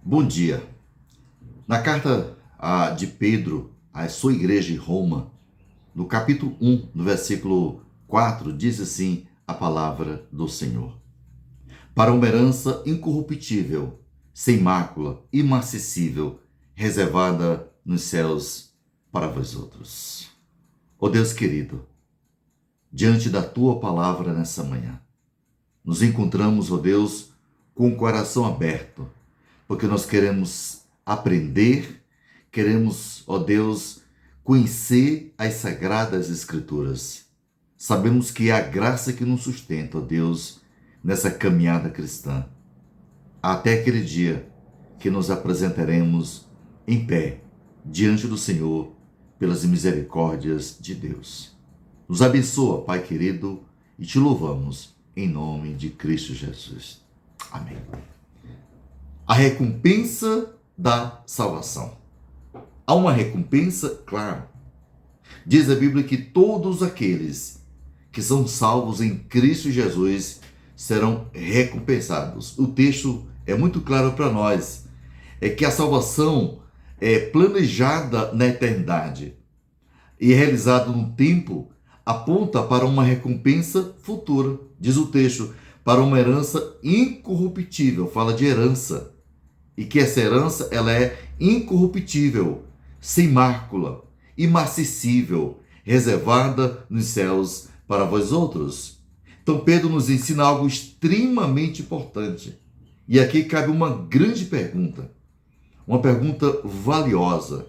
Bom dia. Na carta de Pedro à sua igreja em Roma, no capítulo 1, no versículo 4, diz assim a palavra do Senhor: para uma herança incorruptível, sem mácula, imarcessível, reservada nos céus para vós outros. Ó Deus querido, diante da tua palavra nessa manhã, nos encontramos, ó Deus, com o coração aberto, porque nós queremos aprender, queremos, ó Deus, conhecer as Sagradas Escrituras. Sabemos que é a graça que nos sustenta, ó Deus, nessa caminhada cristã, até aquele dia que nos apresentaremos em pé diante do Senhor pelas misericórdias de Deus. Nos abençoa, Pai querido, e te louvamos em nome de Cristo Jesus. Amém. A recompensa da salvação. Há uma recompensa, claro. Diz a Bíblia que todos aqueles que são salvos em Cristo Jesus serão recompensados. O texto é muito claro para nós. É que a salvação é planejada na eternidade e realizada no tempo, aponta para uma recompensa futura. Diz o texto, para uma herança incorruptível. Fala de herança. E que essa herança ela é incorruptível, sem mácula, imarcessível, reservada nos céus para vós outros. Então Pedro nos ensina algo extremamente importante. E aqui cabe uma grande pergunta, uma pergunta valiosa.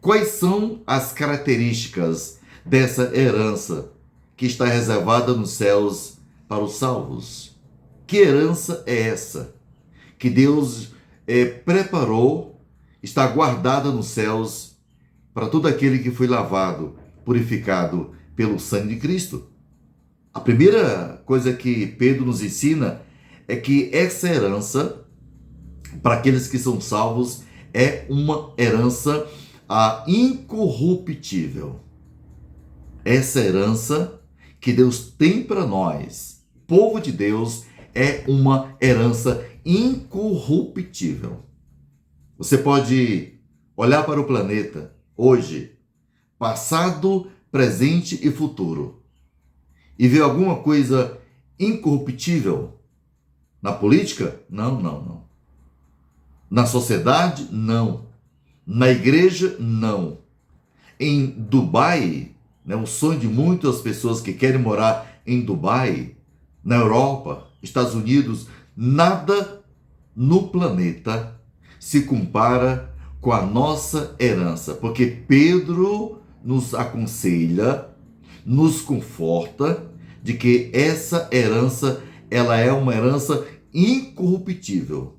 Quais são as características dessa herança que está reservada nos céus para os salvos? Que herança é essa que Deus preparou, está guardada nos céus para todo aquele que foi lavado, purificado pelo sangue de Cristo? A primeira coisa que Pedro nos ensina é que essa herança, para aqueles que são salvos, é uma herança incorruptível. Essa herança que Deus tem para nós, povo de Deus, é uma herança incorruptível. Você pode olhar para o planeta hoje, passado, presente e futuro, e ver alguma coisa incorruptível? Na política? Não. Na sociedade? Não. Na igreja? Não. Em Dubai, o sonho de muitas pessoas que querem morar em Dubai, na Europa, Estados Unidos, nada no planeta se compara com a nossa herança, porque Pedro nos aconselha, nos conforta de que essa herança, ela é uma herança incorruptível.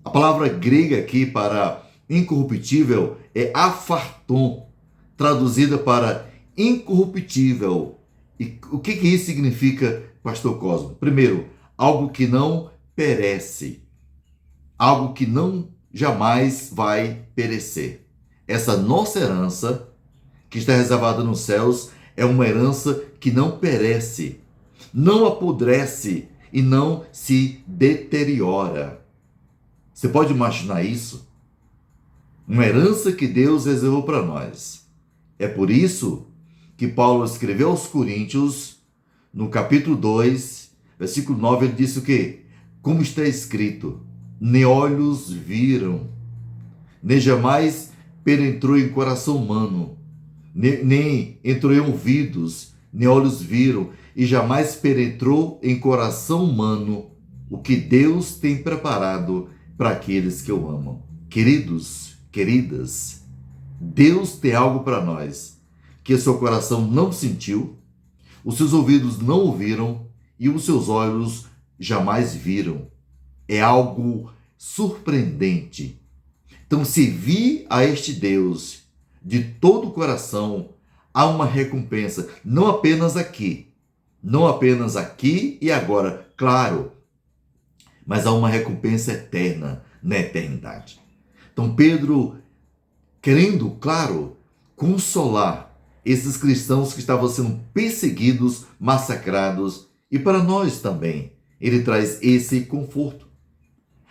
A palavra grega aqui para incorruptível é apharton, traduzida para incorruptível. E o que isso significa, Pastor Cosmo? Primeiro, algo que não perece, algo que não jamais vai perecer. Essa nossa herança, que está reservada nos céus, é uma herança que não perece, não apodrece e não se deteriora. Você pode imaginar isso? Uma herança que Deus reservou para nós. É por isso que Paulo escreveu aos Coríntios, no capítulo 2, versículo 9, ele disse o quê? Como está escrito, nem olhos viram, nem jamais penetrou em coração humano, nem entrou em ouvidos, nem olhos viram, e jamais penetrou em coração humano o que Deus tem preparado para aqueles que o amam. Queridos, queridas, Deus tem algo para nós que o seu coração não sentiu, os seus ouvidos não ouviram e os seus olhos jamais viram. É algo surpreendente. Então, servir a este Deus de todo o coração, há uma recompensa, não apenas aqui e agora, claro, mas há uma recompensa eterna na eternidade. Então, Pedro, querendo, claro, consolar esses cristãos que estavam sendo perseguidos, massacrados, e para nós também, ele traz esse conforto.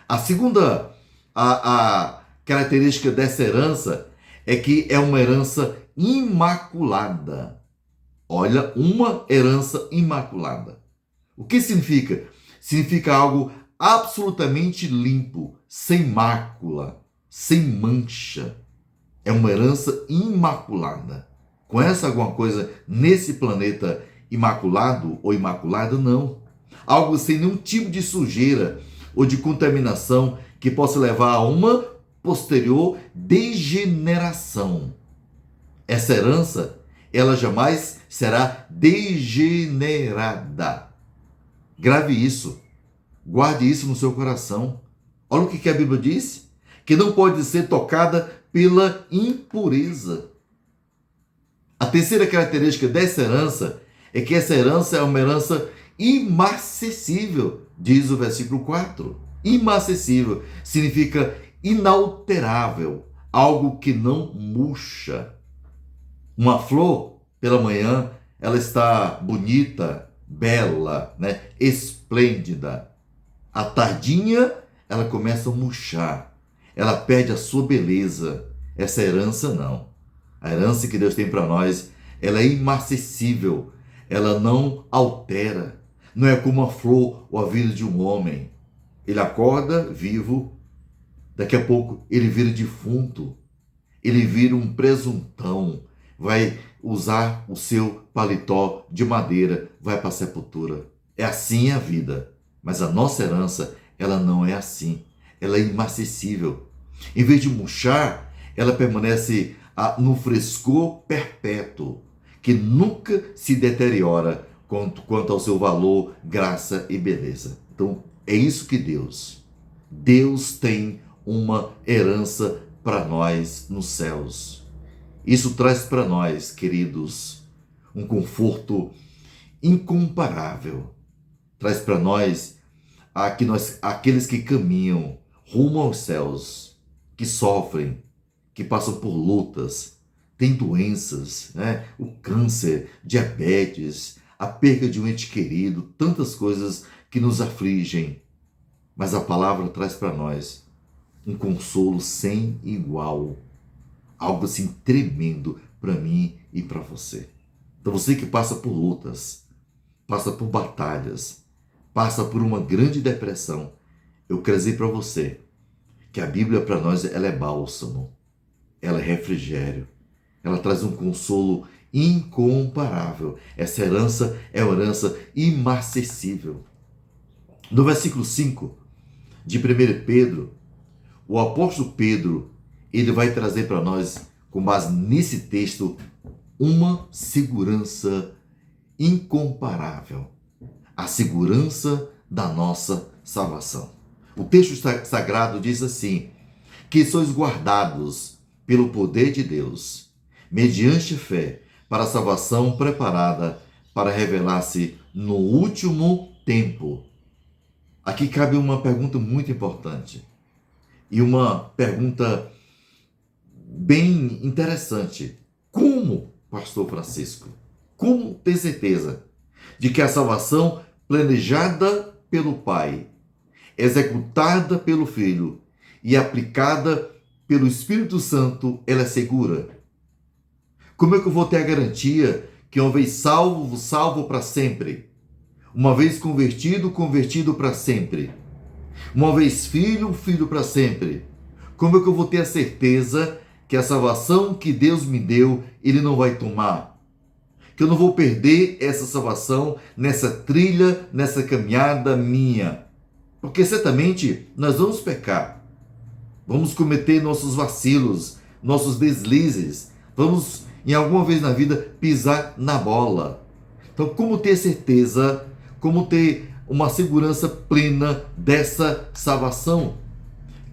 A segunda A característica dessa herança é que é uma herança imaculada. Olha, uma herança imaculada. O que significa? Significa algo absolutamente limpo, sem mácula, sem mancha. É uma herança imaculada. Conhece alguma coisa nesse planeta imaculado ou imaculada? Não. Algo sem nenhum tipo de sujeira ou de contaminação que possa levar a uma posterior degeneração. Essa herança, ela jamais será degenerada. Grave isso. Guarde isso no seu coração. Olha o que a Bíblia diz. Que não pode ser tocada pela impureza. A terceira característica dessa herança é que essa herança é uma herança imarcessível, diz o versículo 4. Imarcessível significa inalterável, algo que não murcha. Uma flor, pela manhã, ela está bonita, bela, esplêndida. À tardinha, ela começa a murchar. Ela perde a sua beleza. Essa herança não. A herança que Deus tem para nós, ela é imarcessível. Ela não altera. Não é como a flor ou a vida de um homem. Ele acorda vivo, daqui a pouco ele vira defunto. Ele vira um presuntão. Vai usar o seu paletó de madeira, vai para a sepultura. É assim a vida. Mas a nossa herança, ela não é assim. Ela é imarcessível. Em vez de murchar, ela permanece no frescor perpétuo, que nunca se deteriora quanto ao seu valor, graça e beleza. Então, é isso que Deus tem uma herança para nós nos céus. Isso traz para nós, queridos, um conforto incomparável. Traz para nós aqueles que caminham rumo aos céus, que sofrem, que passam por lutas, têm doenças, o câncer, diabetes, a perda de um ente querido, tantas coisas que nos afligem. Mas a palavra traz para nós um consolo sem igual. Algo assim tremendo para mim e para você. Então você que passa por lutas, passa por batalhas, passa por uma grande depressão, eu quero dizer para você que a Bíblia para nós ela é bálsamo, ela é refrigério, ela traz um consolo incomparável. Essa herança é uma herança imarcessível. No versículo 5 de 1 Pedro, o apóstolo Pedro, ele vai trazer para nós, com base nesse texto, uma segurança incomparável. A segurança da nossa salvação. O texto sagrado diz assim, que sois guardados pelo poder de Deus, mediante fé, para a salvação preparada para revelar-se no último tempo. Aqui cabe uma pergunta muito importante. E uma pergunta bem interessante. Como, pastor Francisco, como ter certeza de que a salvação planejada pelo Pai, executada pelo Filho e aplicada pelo Espírito Santo, ela é segura? Como é que eu vou ter a garantia que uma vez salvo, salvo para sempre? Uma vez convertido, convertido para sempre? Uma vez filho, filho para sempre? Como é que eu vou ter a certeza que a salvação que Deus me deu, Ele não vai tomar? Que eu não vou perder essa salvação nessa trilha, nessa caminhada minha? Porque certamente nós vamos pecar. Vamos cometer nossos vacilos, nossos deslizes. Vamos, em alguma vez na vida, pisar na bola. Então, como ter certeza, como ter uma segurança plena dessa salvação?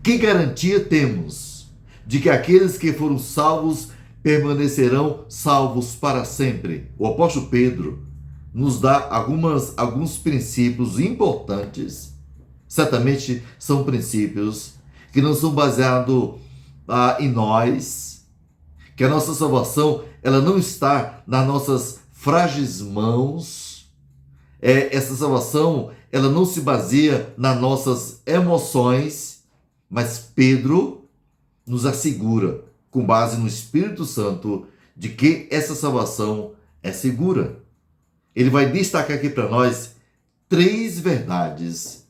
Que garantia temos de que aqueles que foram salvos permanecerão salvos para sempre? O apóstolo Pedro nos dá alguns princípios importantes. Certamente são princípios que não são baseados em nós, que a nossa salvação ela não está nas nossas frágeis mãos. Essa salvação ela não se baseia nas nossas emoções, Mas Pedro nos assegura, com base no Espírito Santo, de que essa salvação é segura. Ele vai destacar aqui para nós 3 verdades,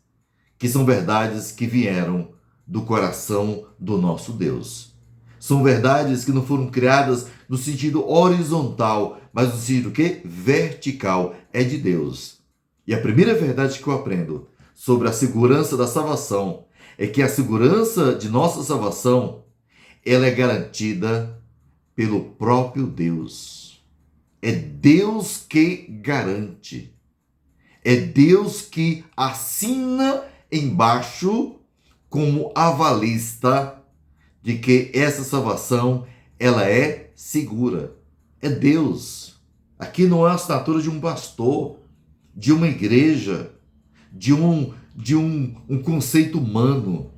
que são verdades que vieram do coração do nosso Deus. São verdades que não foram criadas no sentido horizontal, mas no sentido que? Vertical, é de Deus. E a primeira verdade que eu aprendo sobre a segurança da salvação é que a segurança de nossa salvação, ela é garantida pelo próprio Deus. É Deus que garante. É Deus que assina embaixo como avalista de que essa salvação, ela é segura. É Deus. Aqui não é a assinatura de um pastor, de uma igreja, de um conceito humano,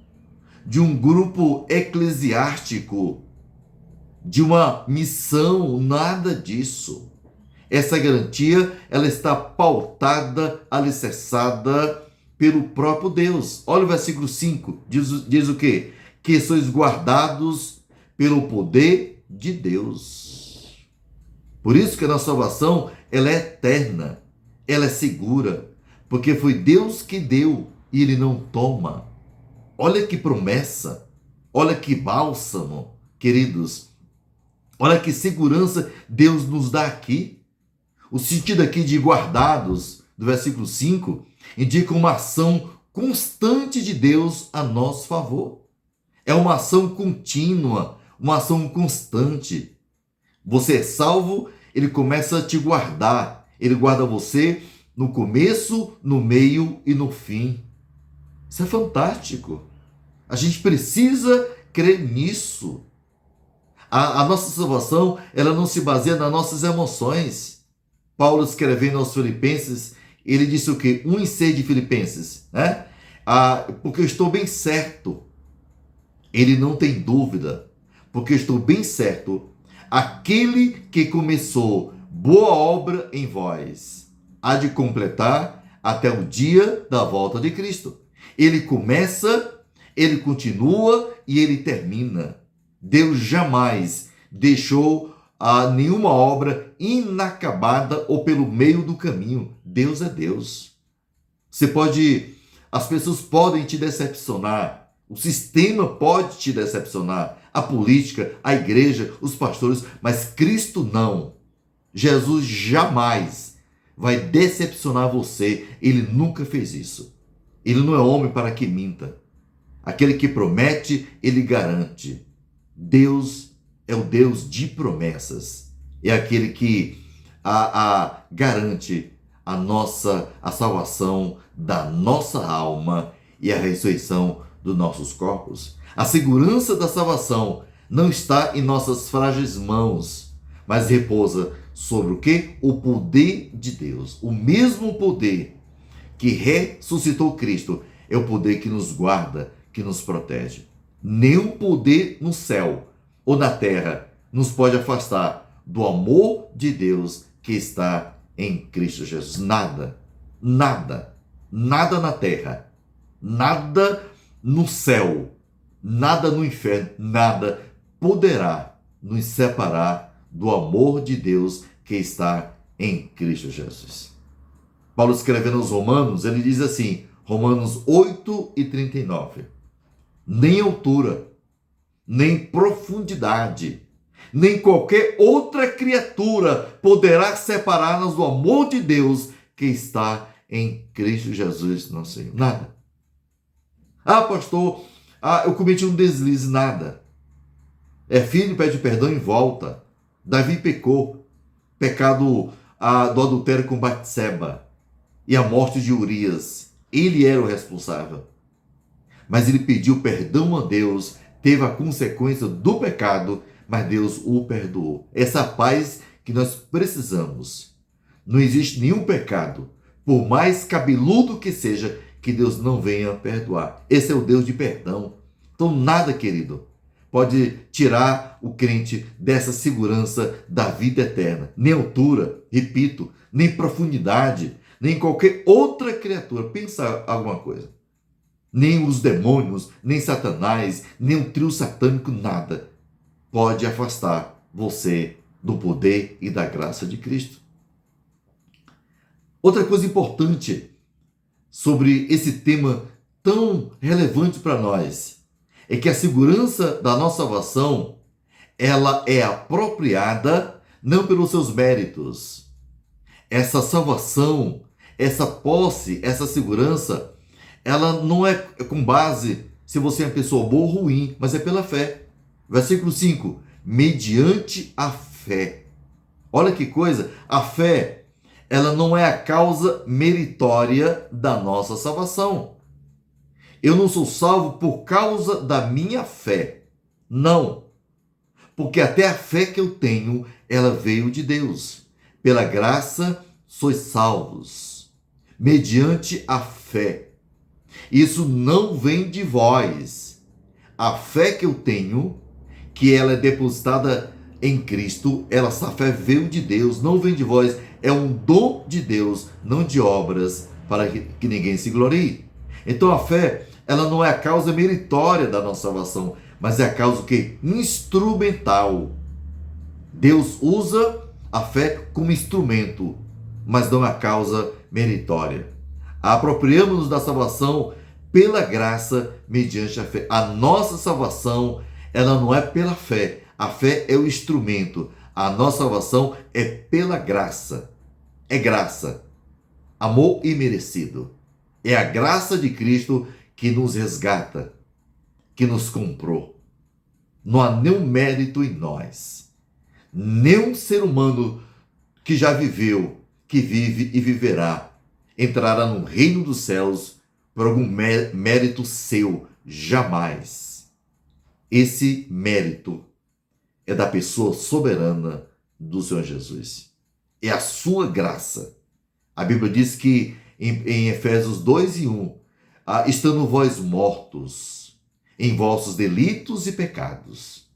de um grupo eclesiástico, de uma missão, nada disso. Essa garantia, ela está pautada, alicerçada pelo próprio Deus. Olha o versículo 5, diz o quê? Que sois guardados pelo poder de Deus. Por isso que a nossa salvação, ela é eterna, ela é segura, porque foi Deus que deu e Ele não toma. Olha que promessa, olha que bálsamo, queridos. Olha que segurança Deus nos dá aqui. O sentido aqui de guardados, do versículo 5, indica uma ação constante de Deus a nosso favor. É uma ação contínua, uma ação constante. Você é salvo, Ele começa a te guardar. Ele guarda você no começo, no meio e no fim. Isso é fantástico. A gente precisa crer nisso. A nossa salvação, ela não se baseia nas nossas emoções. Paulo, escrevendo aos Filipenses, ele disse o quê? 1:6 de Filipenses, né? Porque eu estou bem certo. Ele não tem dúvida. Porque eu estou bem certo. Aquele que começou boa obra em vós, há de completar até o dia da volta de Cristo. Ele começa, ele continua e ele termina. Deus jamais deixou nenhuma obra inacabada ou pelo meio do caminho. Deus é Deus. As pessoas podem te decepcionar, o sistema pode te decepcionar, a política, a igreja, os pastores, mas Cristo não. Jesus jamais vai decepcionar você. Ele nunca fez isso. Ele não é homem para que minta. Aquele que promete, ele garante. Deus é o Deus de promessas. É aquele que garante a salvação da nossa alma e a ressurreição dos nossos corpos. A segurança da salvação não está em nossas frágeis mãos, mas repousa sobre o quê? O poder de Deus. O mesmo poder que ressuscitou Cristo é o poder que nos guarda, que nos protege. Nenhum poder no céu ou na terra nos pode afastar do amor de Deus que está em Cristo Jesus. Nada, nada, nada na terra, nada no céu, nada no inferno, nada poderá nos separar do amor de Deus que está em Cristo Jesus. Paulo, escrevendo aos Romanos, ele diz assim, Romanos 8:39, nem altura, nem profundidade, nem qualquer outra criatura poderá separar-nos do amor de Deus que está em Cristo Jesus, nosso Senhor. Nada. Pastor, eu cometi um deslize. Nada. Filho pede perdão e volta. Davi pecou. Pecado do adultério com Batseba e a morte de Urias. Ele era o responsável. Mas ele pediu perdão a Deus, teve a consequência do pecado, mas Deus o perdoou. Essa paz que nós precisamos. Não existe nenhum pecado, por mais cabeludo que seja, que Deus não venha perdoar. Esse é o Deus de perdão. Então nada, querido, pode tirar o crente dessa segurança da vida eterna. Nem altura, repito, nem profundidade, nem qualquer outra criatura. Pensa alguma coisa. Nem os demônios, nem Satanás, nem o trio satânico, nada pode afastar você do poder e da graça de Cristo. Outra coisa importante sobre esse tema tão relevante para nós é que a segurança da nossa salvação, ela é apropriada não pelos seus méritos. Essa salvação, essa posse, essa segurança, ela não é com base se você é uma pessoa boa ou ruim, mas é pela fé. Versículo 5, mediante a fé. Olha que coisa, a fé, ela não é a causa meritória da nossa salvação. Eu não sou salvo por causa da minha fé. Não. Porque até a fé que eu tenho, ela veio de Deus. Pela graça, sois salvos. Mediante a fé. Isso não vem de vós. A fé que eu tenho, que ela é depositada em Cristo, essa fé veio de Deus, não vem de vós. É um dom de Deus, não de obras, para que ninguém se glorie. Então a fé, ela não é a causa meritória da nossa salvação, mas é a causa que instrumental. Deus usa a fé como instrumento, mas não a causa meritória. Apropriamos-nos da salvação pela graça mediante a fé. A nossa salvação, ela não é pela fé. A fé é o instrumento. A nossa salvação é pela graça. É graça. Amor imerecido. É a graça de Cristo que nos resgata, que nos comprou. Não há nenhum mérito em nós. Nenhum ser humano que já viveu, que vive e viverá, entrará no reino dos céus por algum mérito seu. Jamais. Esse mérito é da pessoa soberana do Senhor Jesus. É a sua graça. A Bíblia diz que em Efésios 2:1, estando vós mortos em vossos delitos e pecados.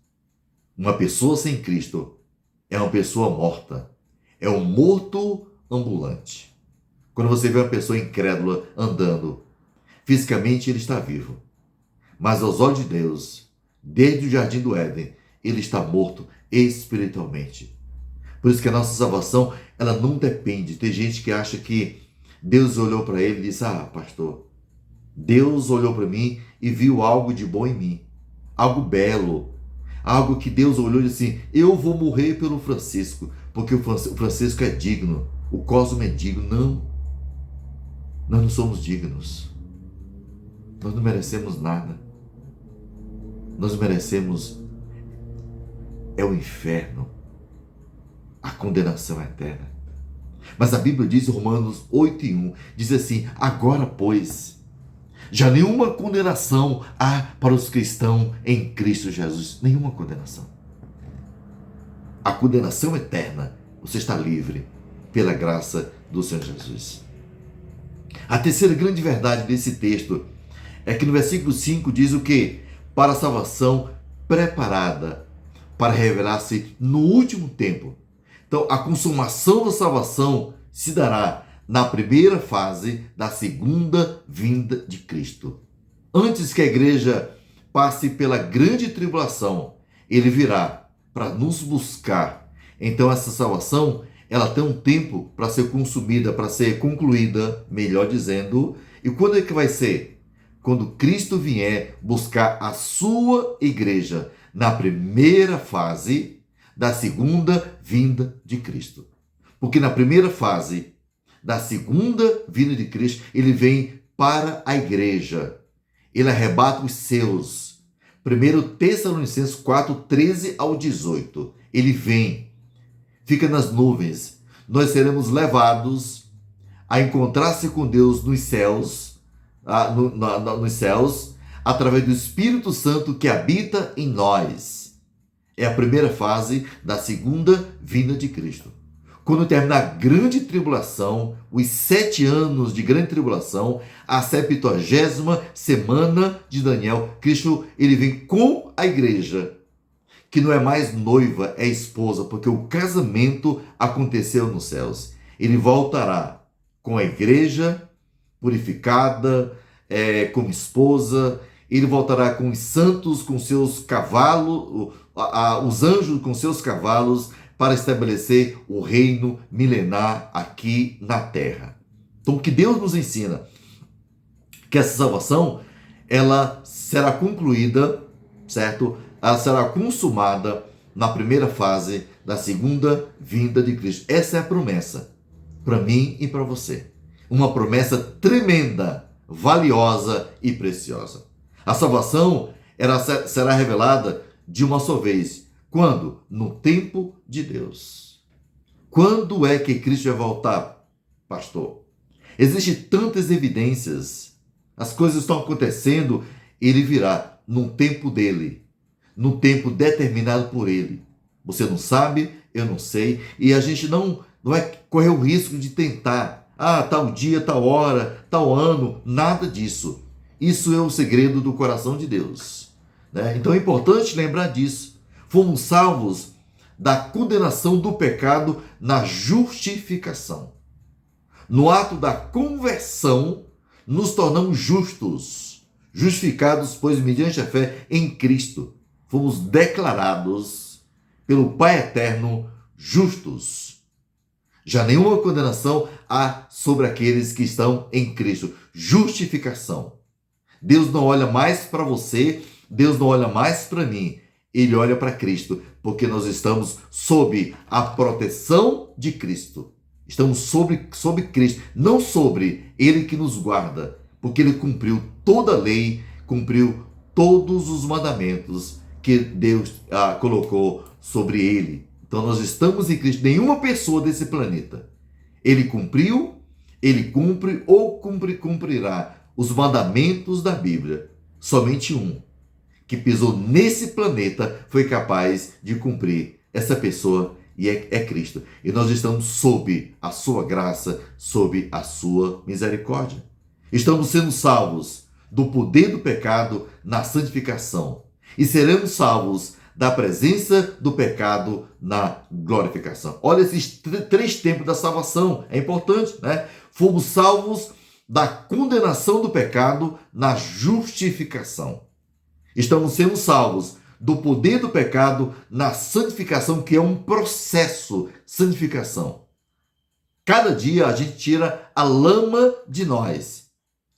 Uma pessoa sem Cristo é uma pessoa morta. É um morto ambulante. Quando você vê uma pessoa incrédula andando, fisicamente ele está vivo. Mas aos olhos de Deus, desde o jardim do Éden, ele está morto espiritualmente. Por isso que a nossa salvação, ela não depende. Tem gente que acha que Deus olhou para ele e disse: pastor, Deus olhou para mim e viu algo de bom em mim. Algo belo. Algo que Deus olhou e disse assim: eu vou morrer pelo Francisco, porque o Francisco é digno. O Cosmo é digno. Não. Nós não somos dignos. Nós não merecemos nada. Nós merecemos o inferno, a condenação eterna. Mas a Bíblia diz, em Romanos 8:1, diz assim: agora, pois, já nenhuma condenação há para os que estão em Cristo Jesus. Nenhuma condenação. A condenação eterna, você está livre pela graça do Senhor Jesus. A terceira grande verdade desse texto é que no versículo 5 diz o quê? Para a salvação preparada para revelar-se no último tempo. Então, a consumação da salvação se dará na primeira fase da segunda vinda de Cristo. Antes que a igreja passe pela grande tribulação, ele virá para nos buscar. Então, essa salvação, ela tem um tempo para ser consumida, para ser concluída, melhor dizendo. E quando é que vai ser? Quando Cristo vier buscar a sua igreja na primeira fase da segunda vinda de Cristo. Porque na primeira fase da segunda vinda de Cristo, ele vem para a igreja. Ele arrebata os seus. 1 Tessalonicenses 4:13-18. Ele vem, fica nas nuvens. Nós seremos levados a encontrar-se com Deus nos céus, através do Espírito Santo que habita em nós. É a primeira fase da segunda vinda de Cristo. Quando terminar a grande tribulação, os 7 anos de grande tribulação, a 70ª semana de Daniel, Cristo, ele vem com a igreja, que não é mais noiva, é esposa, porque o casamento aconteceu nos céus. Ele voltará com a igreja purificada, como esposa, ele voltará com os santos, com seus cavalos, os anjos com seus cavalos, para estabelecer o reino milenar aqui na terra. Então, o que Deus nos ensina? Que essa salvação, ela será concluída, certo? Ela será consumada na primeira fase da segunda vinda de Cristo. Essa é a promessa para mim e para você. Uma promessa tremenda, valiosa e preciosa. A salvação será revelada de uma só vez. Quando? No tempo de Deus. Quando é que Cristo vai voltar, pastor? Existem tantas evidências. As coisas estão acontecendo. Ele virá no tempo dele. No tempo determinado por ele. Você não sabe, eu não sei. E a gente não vai correr o risco de tentar. Tal dia, tal hora, tal ano. Nada disso. Isso é o segredo do coração de Deus, né? Então é importante lembrar disso. Fomos salvos da condenação do pecado na justificação. No ato da conversão, nos tornamos justos, justificados, pois mediante a fé em Cristo, fomos declarados pelo Pai Eterno justos. Já nenhuma condenação há sobre aqueles que estão em Cristo. Justificação. Deus não olha mais para você, Deus não olha mais para mim, Ele olha para Cristo, porque nós estamos sob a proteção de Cristo. Estamos sobre Cristo, não sobre Ele que nos guarda, porque Ele cumpriu toda a lei, cumpriu todos os mandamentos que Deus colocou sobre Ele. Então nós estamos em Cristo. Nenhuma pessoa desse planeta, Ele cumpriu, Ele cumpre ou cumprirá os mandamentos da Bíblia. Somente um que pisou nesse planeta foi capaz de cumprir. Essa pessoa e é Cristo. E nós estamos sob a sua graça, sob a sua misericórdia. Estamos sendo salvos do poder do pecado na santificação. E seremos salvos da presença do pecado na glorificação. Olha esses três tempos da salvação. É importante, né? Fomos salvos da condenação do pecado na justificação. Estamos sendo salvos do poder do pecado na santificação, que é um processo. Santificação. Cada dia a gente tira a lama de nós.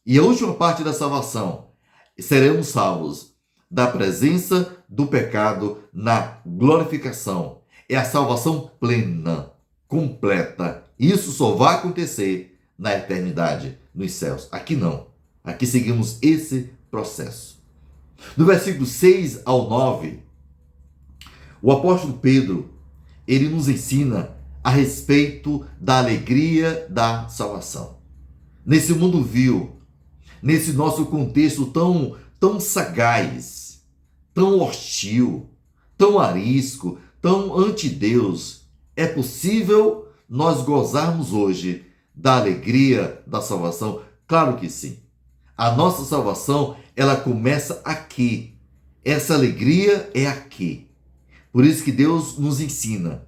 E a última parte da salvação, seremos salvos da presença do pecado na glorificação. É a salvação plena, completa. Isso só vai acontecer na eternidade, nos céus. Aqui não. Aqui seguimos esse processo. No versículo 6 ao 9, o apóstolo Pedro, ele nos ensina a respeito da alegria da salvação. Nesse mundo vil, nesse nosso contexto tão sagaz, tão hostil, tão arisco, tão anti-Deus, é possível nós gozarmos hoje da alegria da salvação? Claro que sim. A nossa salvação, ela começa aqui. Essa alegria é aqui. Por isso que Deus nos ensina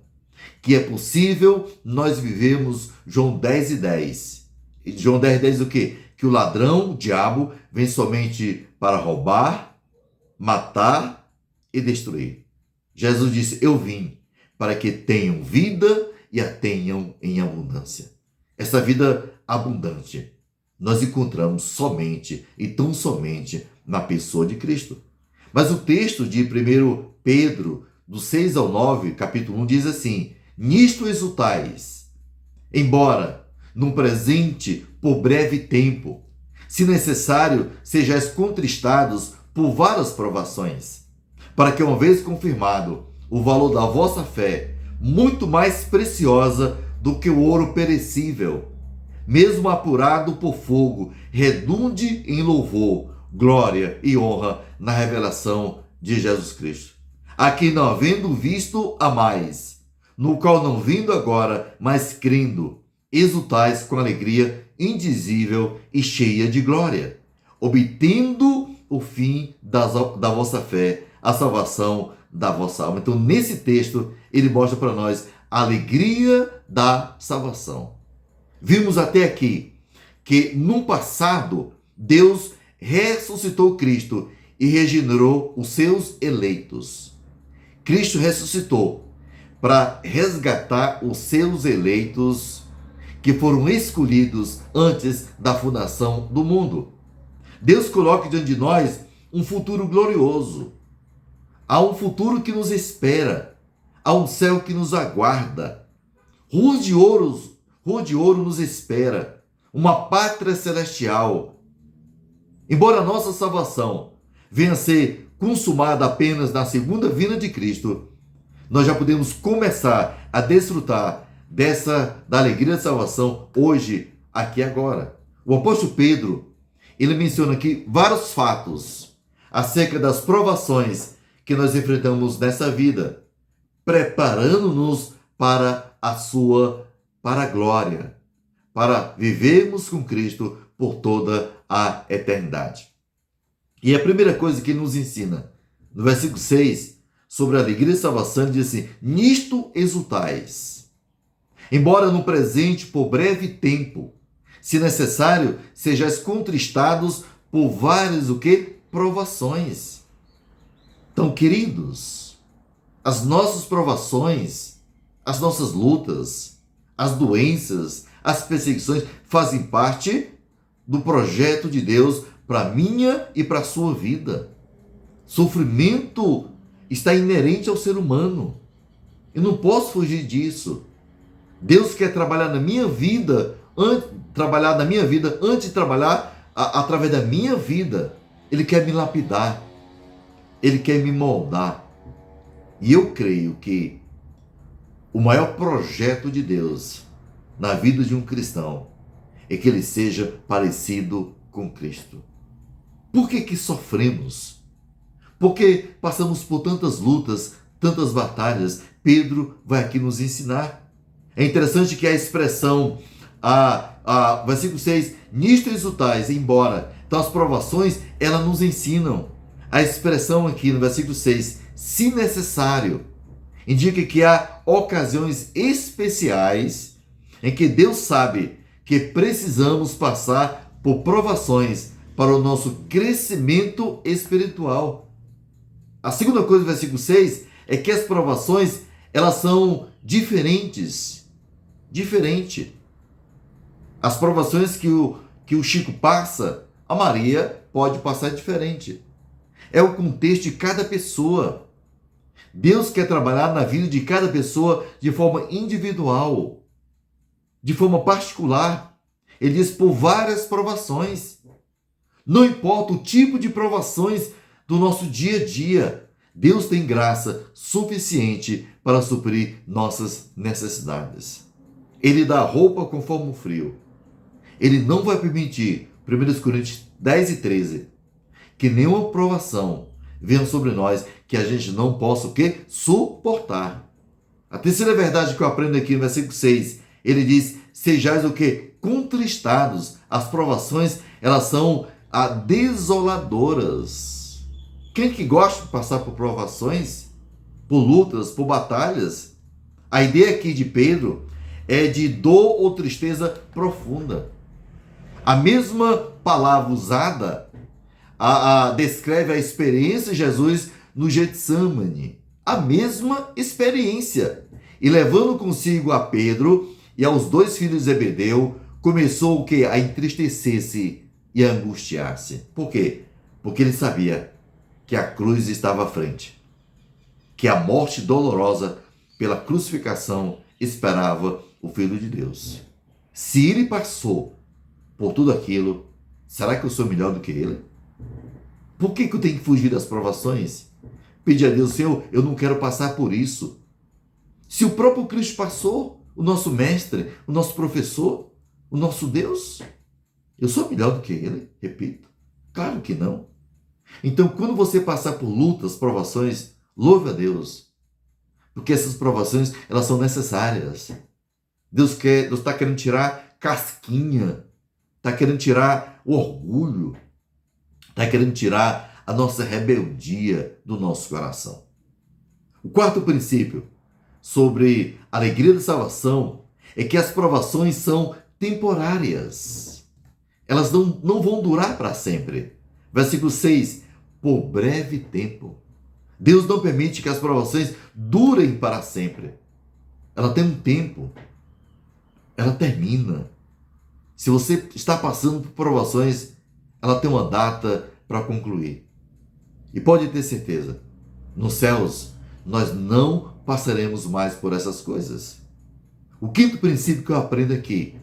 que é possível nós vivermos João 10:10. João 10:10 o quê? Que o ladrão, o diabo, vem somente para roubar, matar e destruir. Jesus disse: eu vim para que tenham vida e a tenham em abundância. Essa vida abundante nós encontramos somente e tão somente na pessoa de Cristo. Mas o texto de 1 Pedro, do 6 ao 9, capítulo 1, diz assim: nisto exultais, embora num presente por breve tempo, se necessário, sejais contristados por várias provações, para que, uma vez confirmado o valor da vossa fé, muito mais preciosa do que o ouro perecível, mesmo apurado por fogo, redunde em louvor, glória e honra na revelação de Jesus Cristo. A quem não havendo visto a mais, no qual não vindo agora, mas crendo, exultais com alegria indizível e cheia de glória, obtendo o fim da vossa fé, a salvação da vossa alma. Então, nesse texto, ele mostra para nós a alegria da salvação. Vimos até aqui que no passado Deus ressuscitou Cristo e regenerou os seus eleitos. Cristo ressuscitou para resgatar os seus eleitos que foram escolhidos antes da fundação do mundo. Deus coloca diante de nós um futuro glorioso. Há um futuro que nos espera. Há um céu que nos aguarda. Rua de ouro nos espera. Uma pátria celestial. Embora a nossa salvação venha a ser consumada apenas na segunda vinda de Cristo, nós já podemos começar a desfrutar da alegria da salvação hoje, aqui e agora. O apóstolo Pedro, ele menciona aqui vários fatos acerca das provações que nós enfrentamos nessa vida, preparando-nos para a glória, para vivermos com Cristo por toda a eternidade. E a primeira coisa que ele nos ensina, no versículo 6, sobre a alegria e salvação, ele diz assim: nisto exultais. Embora no presente, por breve tempo, se necessário, sejais contristados por várias provações. Então, queridos, as nossas provações, as nossas lutas, as doenças, as perseguições fazem parte do projeto de Deus para a minha e para a sua vida. Sofrimento está inerente ao ser humano. Eu não posso fugir disso. Deus quer trabalhar na minha vida, antes de trabalhar através da minha vida. Ele quer me lapidar. Ele quer me moldar. E eu creio que o maior projeto de Deus na vida de um cristão é que ele seja parecido com Cristo. Por que sofremos? Porque passamos por tantas lutas, tantas batalhas. Pedro vai aqui nos ensinar. É interessante que a expressão, versículo 6, nisto exultais, embora. Então as provações, elas nos ensinam. A expressão aqui no versículo 6, se necessário, indica que há ocasiões especiais em que Deus sabe que precisamos passar por provações para o nosso crescimento espiritual. A segunda coisa do versículo 6 é que as provações, elas são diferentes. As provações que o Chico passa, a Maria pode passar diferente. É o contexto de cada pessoa. Deus quer trabalhar na vida de cada pessoa de forma individual, de forma particular. Ele diz por várias provações. Não importa o tipo de provações do nosso dia a dia, Deus tem graça suficiente para suprir nossas necessidades. Ele dá roupa conforme o frio. Ele não vai permitir, 1 Coríntios 10 e 13, que nenhuma provação venha sobre nós que a gente não possa suportar. A terceira verdade que eu aprendo aqui no versículo 6, ele diz: sejais contristados. As provações, elas são desoladoras. Quem que gosta de passar por provações, por lutas, por batalhas? A ideia aqui de Pedro é de dor ou tristeza profunda. A mesma palavra usada descreve a experiência de Jesus no Getsemane. A mesma experiência. E levando consigo a Pedro e aos dois filhos de Zebedeu, começou a entristecer-se e a angustiar-se. Por quê? Porque ele sabia que a cruz estava à frente, que a morte dolorosa pela crucificação esperava o Filho de Deus. Se ele passou por tudo aquilo, será que eu sou melhor do que ele? Por que eu tenho que fugir das provações? Pedir a Deus: Senhor, eu não quero passar por isso. Se o próprio Cristo passou, o nosso mestre, o nosso professor, o nosso Deus, eu sou melhor do que ele? Repito, claro que não. Então, quando você passar por lutas, provações, louve a Deus, porque essas provações, elas são necessárias. Deus está querendo tirar casquinha, está querendo tirar o orgulho, está querendo tirar a nossa rebeldia do nosso coração. O quarto princípio sobre a alegria da salvação é que as provações são temporárias. elas não vão durar para sempre. Versículo 6, por breve tempo. Deus não permite que as provações durem para sempre. Ela tem um tempo. Ela termina. Se você está passando por provações, ela tem uma data para concluir. E pode ter certeza, nos céus, nós não passaremos mais por essas coisas. O quinto princípio que eu aprendo aqui,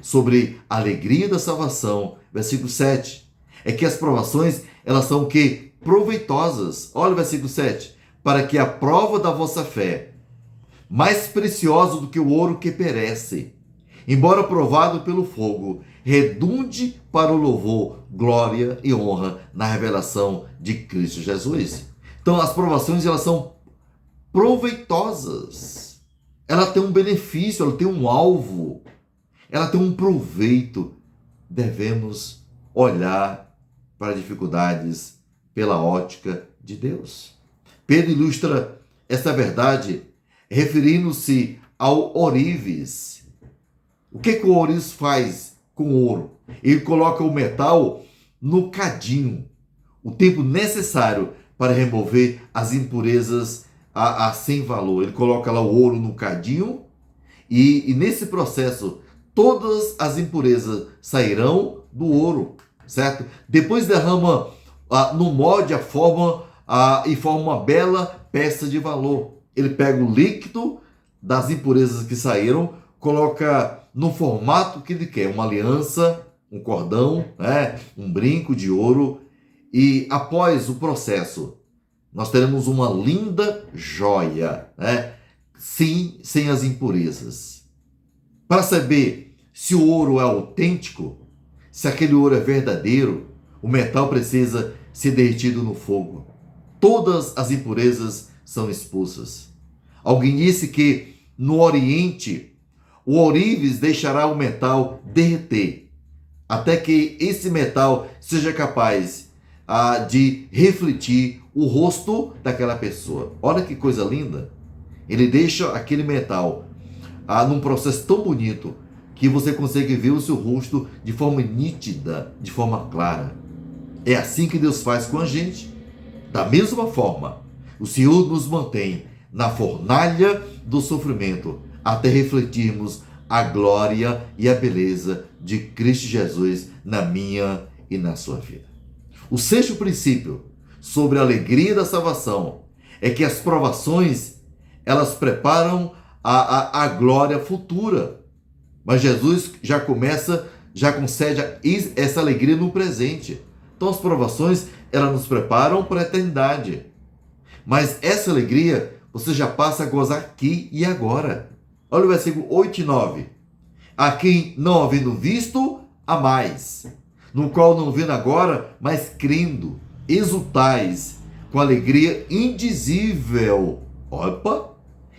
sobre a alegria da salvação, versículo 7, é que as provações, elas são o quê? Proveitosas. Olha o versículo 7. Para que a prova da vossa fé, mais preciosa do que o ouro que perece, embora provado pelo fogo, redunde para o louvor, glória e honra na revelação de Cristo Jesus. Então, as provações, elas são proveitosas. Ela tem um benefício, ela tem um alvo, ela tem um proveito. Devemos olhar para dificuldades pela ótica de Deus. Pedro ilustra essa verdade referindo-se ao ourives. O que o ourives faz com o ouro? Ele coloca o metal no cadinho, o tempo necessário para remover as impurezas a sem valor. Ele coloca lá o ouro no cadinho e nesse processo todas as impurezas sairão do ouro, certo? Depois derrama no molde a forma e forma uma bela peça de valor. Ele pega o líquido das impurezas que saíram, coloca no formato que ele quer, uma aliança, um cordão, um brinco de ouro, e após o processo, nós teremos uma linda joia, sim, sem as impurezas. Para saber se o ouro é autêntico, se aquele ouro é verdadeiro, o metal precisa ser derretido no fogo. Todas as impurezas são expulsas. Alguém disse que no Oriente, o ourives deixará o metal derreter, até que esse metal seja capaz de refletir o rosto daquela pessoa. Olha que coisa linda! Ele deixa aquele metal num processo tão bonito que você consegue ver o seu rosto de forma nítida, de forma clara. É assim que Deus faz com a gente. Da mesma forma, o Senhor nos mantém na fornalha do sofrimento até refletirmos a glória e a beleza de Cristo Jesus na minha e na sua vida. O sexto princípio sobre a alegria da salvação é que as provações, elas preparam a glória futura. Mas Jesus já concede essa alegria no presente. Então as provações, elas nos preparam para a eternidade. Mas essa alegria, você já passa a gozar aqui e agora. Olha o versículo 8 e 9. A quem não havendo visto, há mais, no qual não vendo agora, mas crendo, exultais com alegria indizível,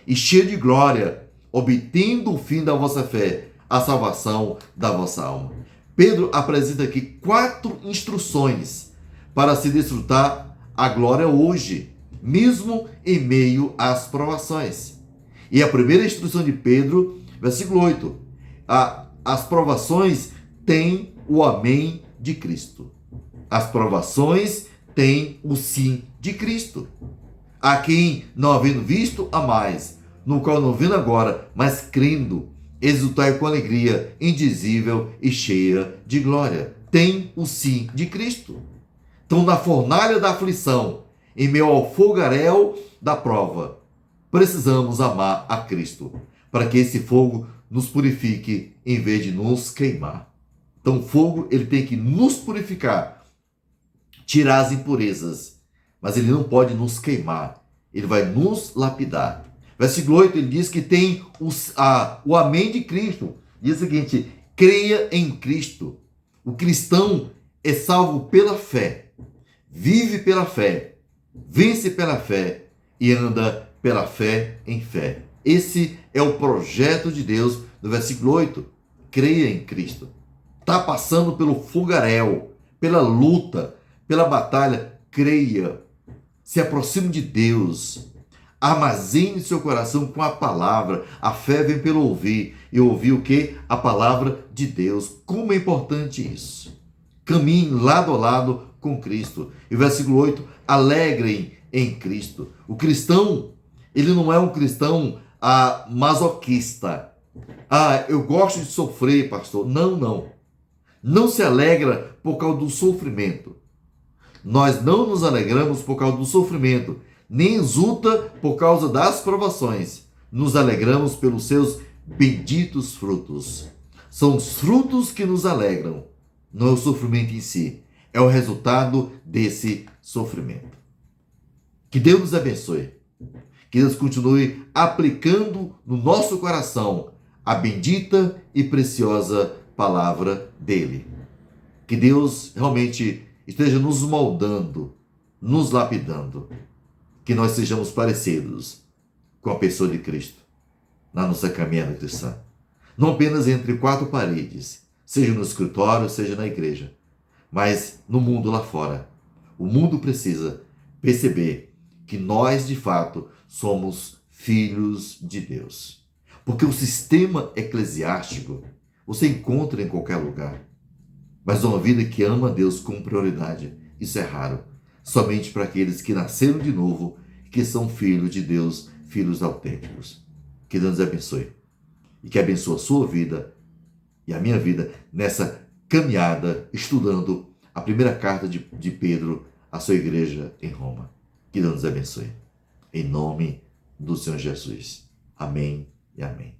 e cheia de glória, obtendo o fim da vossa fé, a salvação da vossa alma. Pedro apresenta aqui 4 instruções para se desfrutar a glória hoje, mesmo em meio às provações. E a primeira instrução de Pedro, versículo 8, as provações têm o amém de Cristo. As provações têm o sim de Cristo. A quem não havendo visto, há mais, no qual não vendo agora, mas crendo, exultai com alegria indizível e cheia de glória. Tem o sim de Cristo. Então, na fornalha da aflição, em meio ao fogaréu da prova, precisamos amar a Cristo, para que esse fogo nos purifique em vez de nos queimar. Então, o fogo, ele tem que nos purificar, tirar as impurezas, mas ele não pode nos queimar, ele vai nos lapidar. Versículo 8, ele diz que tem o amém de Cristo. Diz o seguinte: creia em Cristo. O cristão é salvo pela fé, vive pela fé, vence pela fé e anda pela fé em fé. Esse é o projeto de Deus do versículo 8. Creia em Cristo. Está passando pelo fogaréu, pela luta, pela batalha. Creia. Se aproxime de Deus. Armazene seu coração com a palavra. A fé vem pelo ouvir. E ouvir o quê? A palavra de Deus. Como é importante isso. Caminhem lado a lado com Cristo. E o versículo 8, alegrem em Cristo. O cristão, ele não é um cristão masoquista. Eu gosto de sofrer, pastor. Não, não. Não se alegra por causa do sofrimento. Nós não nos alegramos por causa do sofrimento, nem exulta por causa das provações. Nos alegramos pelos seus benditos frutos. São os frutos que nos alegram, não é o sofrimento em si. É o resultado desse sofrimento. Que Deus nos abençoe. Que Deus continue aplicando no nosso coração a bendita e preciosa palavra dele. Que Deus realmente esteja nos moldando, nos lapidando. Que nós sejamos parecidos com a pessoa de Cristo na nossa caminhada cristã. Não apenas entre quatro paredes, seja no escritório, seja na igreja, mas no mundo lá fora. O mundo precisa perceber que nós, de fato, somos filhos de Deus. Porque o sistema eclesiástico você encontra em qualquer lugar. Mas uma vida que ama a Deus com prioridade, isso é raro. Somente para aqueles que nasceram de novo, que são filhos de Deus, filhos autênticos. Que Deus nos abençoe. E que abençoe a sua vida e a minha vida nessa caminhada, estudando a primeira carta de Pedro à sua igreja em Roma. Que Deus nos abençoe. Em nome do Senhor Jesus. Amém e amém.